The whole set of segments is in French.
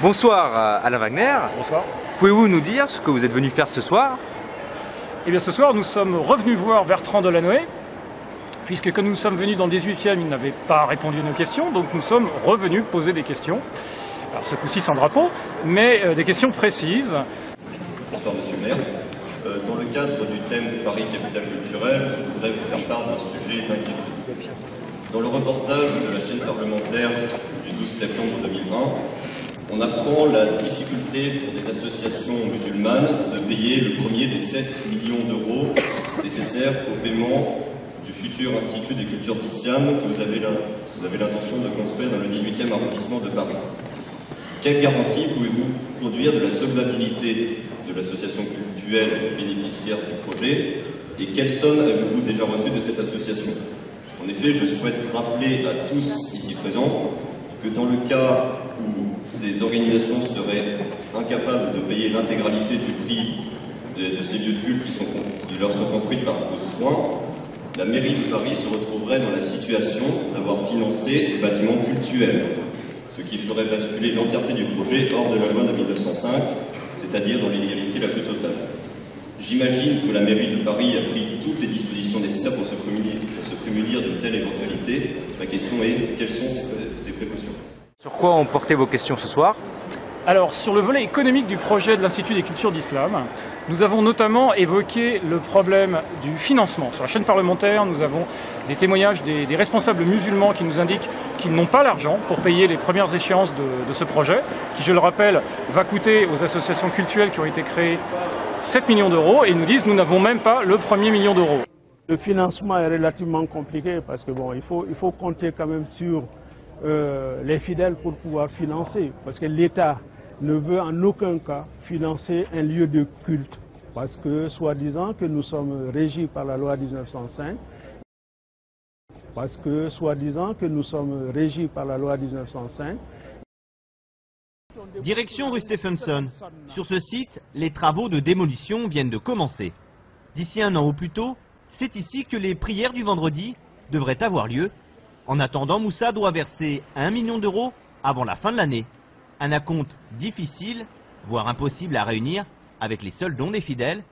Bonsoir Alain Wagner. Bonsoir. Pouvez-vous nous dire ce que vous êtes venu faire ce soir? Eh bien ce soir nous sommes revenus voir Bertrand Delanoë, puisque quand nous sommes venus dans le 18e, il n'avait pas répondu à nos questions, donc nous sommes revenus poser des questions. Alors ce coup-ci sans drapeau, mais des questions précises. Bonsoir Monsieur le maire. Dans le cadre du thème Paris capitale culturelle, je voudrais vous faire part d'un sujet d'inquiétude. Dans le reportage de la chaîne parlementaire du 12 septembre 2020, on apprend la difficulté pour des associations musulmanes de payer le premier des 7 millions d'euros nécessaires au paiement du futur Institut des cultures islam que vous avez l'intention de construire dans le 18e arrondissement de Paris. Quelle garantie pouvez-vous produire de la solvabilité de l'association cultuelle bénéficiaire du projet et quelle somme avez-vous déjà reçue de cette association? En effet, je souhaite rappeler à tous ici présents que dans le cas où ces organisations seraient incapables de payer l'intégralité du prix de ces lieux de culte qui leur sont construits par vos soins, la mairie de Paris se retrouverait dans la situation d'avoir financé des bâtiments cultuels, ce qui ferait basculer l'entièreté du projet hors de la loi de 1905, c'est-à-dire dans l'illégalité la plus totale. J'imagine que la mairie de Paris a pris toutes les dispositions nécessaires pour se prémunir d'une telle éventualité. Ma question est, quelles sont ces précautions? Sur quoi ont porté vos questions ce soir? Alors, sur le volet économique du projet de l'Institut des cultures d'islam, nous avons notamment évoqué le problème du financement. Sur la chaîne parlementaire, nous avons des témoignages des responsables musulmans qui nous indiquent qu'ils n'ont pas l'argent pour payer les premières échéances de ce projet, qui, je le rappelle, va coûter aux associations cultuelles qui ont été créées 7 millions d'euros, et ils nous disent nous n'avons même pas le premier million d'euros. Le financement est relativement compliqué parce que bon, il faut compter quand même sur les fidèles pour pouvoir financer, parce que l'État ne veut en aucun cas financer un lieu de culte, parce que soi-disant que nous sommes régis par la loi 1905, Direction rue Stephenson. Sur ce site, les travaux de démolition viennent de commencer. D'ici un an ou plus tôt, c'est ici que les prières du vendredi devraient avoir lieu. En attendant, Moussa doit verser 1 million d'euros avant la fin de l'année. Un acompte difficile, voire impossible à réunir avec les seuls dons des fidèles.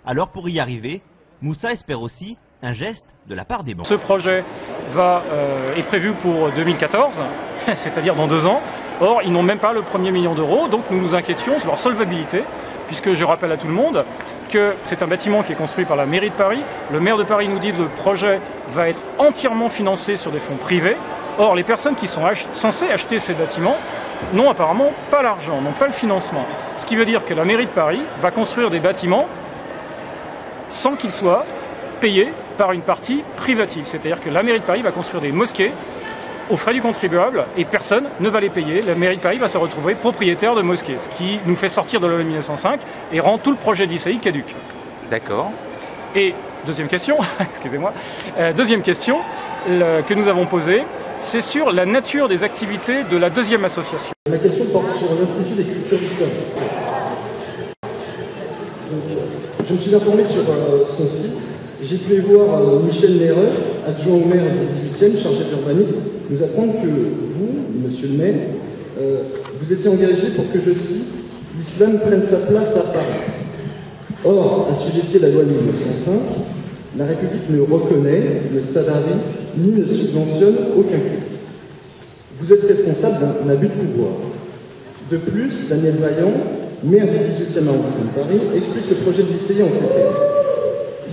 Alors pour y arriver, Moussa espère aussi un geste de la part des banques. Ce projet est prévu pour 2014, c'est-à-dire dans 2 ans. Or, ils n'ont même pas le premier million d'euros, donc nous nous inquiétions sur leur solvabilité, puisque je rappelle à tout le monde que c'est un bâtiment qui est construit par la mairie de Paris. Le maire de Paris nous dit que le projet va être entièrement financé sur des fonds privés. Or, les personnes qui sont censées acheter ces bâtiments n'ont apparemment pas l'argent, n'ont pas le financement. Ce qui veut dire que la mairie de Paris va construire des bâtiments sans qu'ils soient payés par une partie privative. C'est-à-dire que la mairie de Paris va construire des mosquées aux frais du contribuable et personne ne va les payer. La mairie de Paris va se retrouver propriétaire de mosquées, ce qui nous fait sortir de la loi 1905 et rend tout le projet d'ICI caduc. D'accord. Et deuxième question, excusez-moi, deuxième question que nous avons posée, c'est sur la nature des activités de la deuxième association. Ma question porte sur l'Institut des cultures islam. Je me suis informé sur son site. J'ai pu voir Michel Léreur, adjoint au maire du 18e, chargé de l'urbanisme, nous apprendre que vous, monsieur le maire, vous étiez engagé pour que, je cite, l'islam prenne sa place à Paris. Or, assujetti à la loi 1905, la République ne reconnaît, ne salarie, ni ne subventionne aucun culte. Vous êtes responsable d'un abus de pouvoir. De plus, Daniel Vaillant, maire du 18e arrondissement de Paris, explique le projet de l'ICI en ces termes.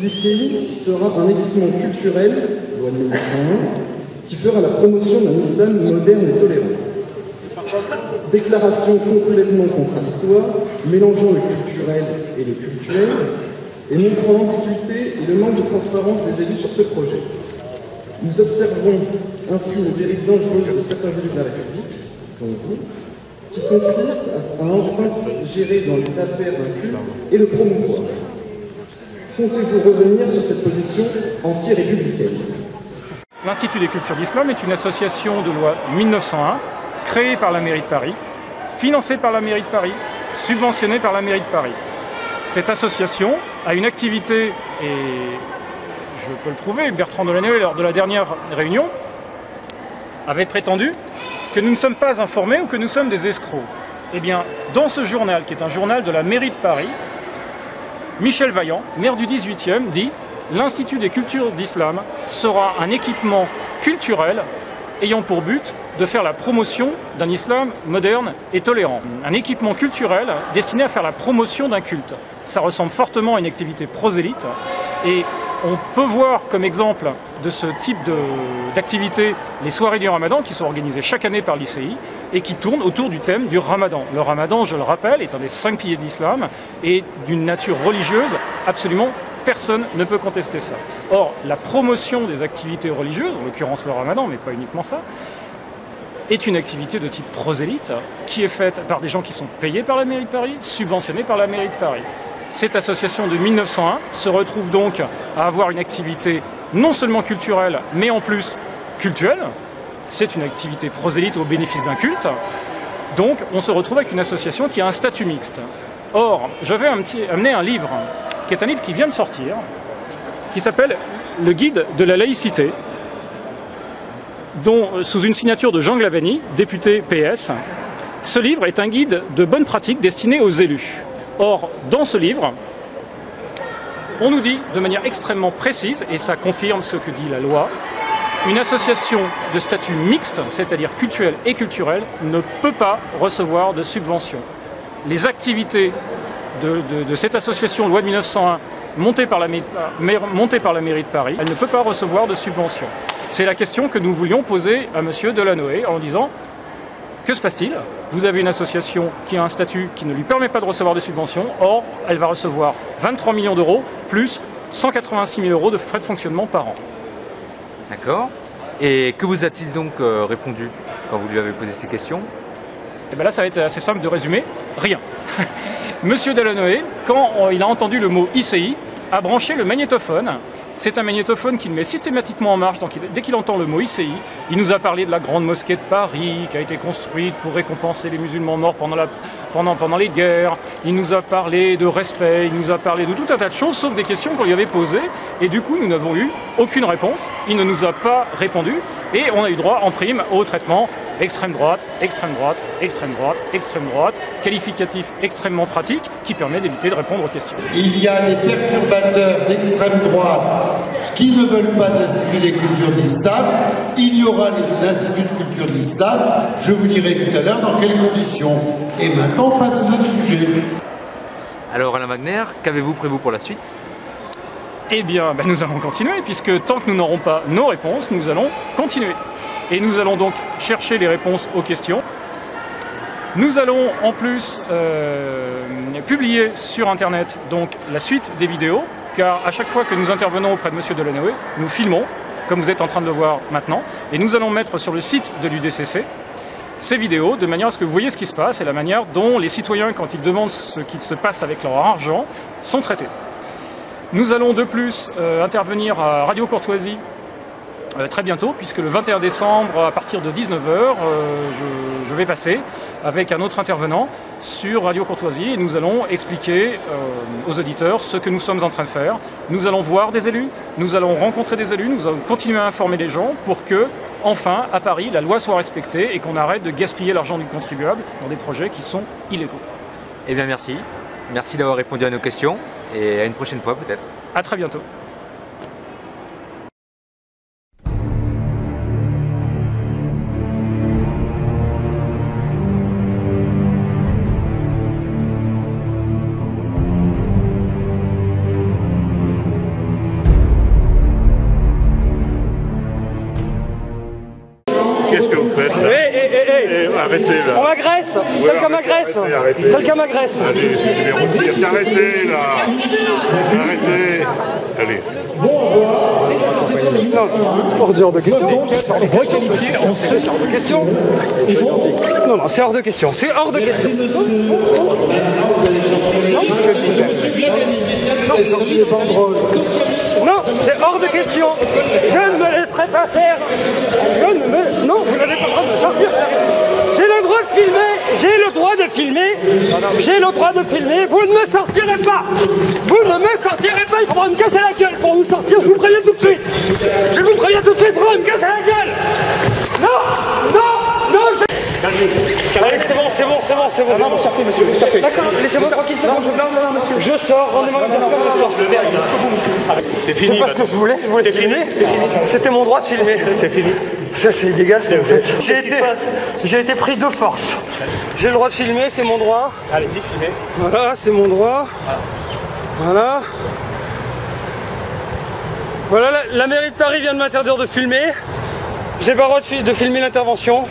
L'ICI sera un équipement culturel, loi 1901, qui fera la promotion d'un islam moderne et tolérant. Déclaration complètement contradictoire, mélangeant le culturel et le cultuel, et montrant l'ambiguïté et le manque de transparence des élus sur ce projet. Nous observons ainsi une dérive dangereuse de certains élus de la République, dont vous, qui consiste à enfin gérer dans les affaires d'un culte et le promouvoir. Comptez-vous revenir sur cette position anti-républicaine? L'Institut des cultures d'islam est une association de loi 1901, créée par la mairie de Paris, financée par la mairie de Paris, subventionnée par la mairie de Paris. Cette association a une activité, et je peux le prouver, Bertrand Delanoë, lors de la dernière réunion, avait prétendu que nous ne sommes pas informés ou que nous sommes des escrocs. Eh bien, dans ce journal, qui est un journal de la mairie de Paris, Michel Vaillant, maire du 18e, dit « L'Institut des cultures d'islam sera un équipement culturel ayant pour but de faire la promotion d'un islam moderne et tolérant. Un équipement culturel destiné à faire la promotion d'un culte. Ça ressemble fortement à une activité prosélyte et on peut voir comme exemple de ce type d'activité les soirées du Ramadan qui sont organisées chaque année par l'ICI et qui tournent autour du thème du Ramadan. Le Ramadan, je le rappelle, est un des 5 piliers de l'islam et d'une nature religieuse absolument personne ne peut contester ça. Or, la promotion des activités religieuses, en l'occurrence le Ramadan, mais pas uniquement ça, est une activité de type prosélyte qui est faite par des gens qui sont payés par la mairie de Paris, subventionnés par la mairie de Paris. Cette association de 1901 se retrouve donc à avoir une activité non seulement culturelle, mais en plus cultuelle. C'est une activité prosélyte au bénéfice d'un culte. Donc on se retrouve avec une association qui a un statut mixte. Or, j'avais amené un livre, qui est un livre qui vient de sortir, qui s'appelle « Le guide de la laïcité », dont, sous une signature de Jean Glavany, député PS. Ce livre est un guide de bonne pratique destiné aux élus. Or, dans ce livre, on nous dit de manière extrêmement précise, et ça confirme ce que dit la loi, une association de statut mixte, c'est-à-dire culturel et culturel, ne peut pas recevoir de subvention. Les activités de cette association loi de 1901 montée par la mairie de Paris, elle ne peut pas recevoir de subvention. C'est la question que nous voulions poser à M. Delanoë en disant « Que se passe-t-il ? Vous avez une association qui a un statut qui ne lui permet pas de recevoir de subventions, or elle va recevoir 23 millions d'euros plus 186 000 euros de frais de fonctionnement par an. » D'accord. Et que vous a-t-il donc répondu quand vous lui avez posé ces questions? Et bien là, ça va être assez simple de résumer. Rien. Monsieur Delanoë, quand il a entendu le mot ICI, a branché le magnétophone. C'est un magnétophone qu'il met systématiquement en marche. Donc dès qu'il entend le mot ICI, il nous a parlé de la grande mosquée de Paris qui a été construite pour récompenser les musulmans morts pendant les guerres. Il nous a parlé de respect, il nous a parlé de tout un tas de choses, sauf des questions qu'on lui avait posées. Et du coup, nous n'avons eu aucune réponse. Il ne nous a pas répondu. Et on a eu droit en prime au traitement extrême droite, extrême droite, extrême droite, extrême droite, qualificatif extrêmement pratique qui permet d'éviter de répondre aux questions. Il y a des perturbateurs d'extrême droite qui ne veulent pas de l'Institut des cultures de l'islam. Il y aura l'Institut de culture de l'islam. Je vous dirai tout à l'heure dans quelles conditions. Et maintenant, on passe aux autres sujets. Alors Alain Wagner, qu'avez-vous prévu pour la suite? Eh bien, nous allons continuer, puisque tant que nous n'aurons pas nos réponses, nous allons continuer. Et nous allons donc chercher les réponses aux questions. Nous allons en plus publier sur Internet donc, la suite des vidéos, car à chaque fois que nous intervenons auprès de M. Delanoë, nous filmons, comme vous êtes en train de le voir maintenant, et nous allons mettre sur le site de l'UDCC ces vidéos, de manière à ce que vous voyez ce qui se passe et la manière dont les citoyens, quand ils demandent ce qui se passe avec leur argent, sont traités. Nous allons de plus intervenir à Radio Courtoisie très bientôt, puisque le 21 décembre, à partir de 19h, je vais passer avec un autre intervenant sur Radio Courtoisie et nous allons expliquer aux auditeurs ce que nous sommes en train de faire. Nous allons voir des élus, nous allons rencontrer des élus, nous allons continuer à informer les gens pour que, enfin, à Paris, la loi soit respectée et qu'on arrête de gaspiller l'argent du contribuable dans des projets qui sont illégaux. Eh bien merci. Merci d'avoir répondu à nos questions et à une prochaine fois peut-être. À très bientôt. Qu'est-ce que vous faites là? Arrêtez là. On m'agresse. Quelqu'un m'agresse. Quelqu'un m'agresse. Allez, je vais revenir. Arrêtez là. Arrêtez. Allez. Hors de question. Requalifié en ce genre de question. Non, c'est hors de question. C'est hors de question. Non, c'est hors de question. Je ne me laisserai pas faire. Non, vous n'avez pas le droit de sortir. J'ai le droit de filmer. J'ai le droit de filmer. J'ai le droit de filmer. Vous ne me sortirez pas. Vous ne me sortirez pas. Il faudra me casser la gueule pour vous sortir. Je vous préviens tout de suite. Je vous préviens tout de suite. Il faudra me casser la gueule. Non, non, non. Allez, c'est bon. Non, vous sortez, monsieur, vous sortez. D'accord, laissez-moi tranquille. Non, monsieur. Je sors, rendez-moi le sort. Le verre, il jusqu'au bout, monsieur. C'est pas ce que je voulais filmer. C'était mon droit de filmer. C'est fini. Ça, c'est illégal ce que vous faites. J'ai été pris de force. J'ai le droit de filmer, c'est mon droit. Allez-y, filmez. Voilà, c'est mon droit. Voilà. Voilà, la mairie de Paris vient de m'interdire de filmer. J'ai pas le droit de filmer l'intervention.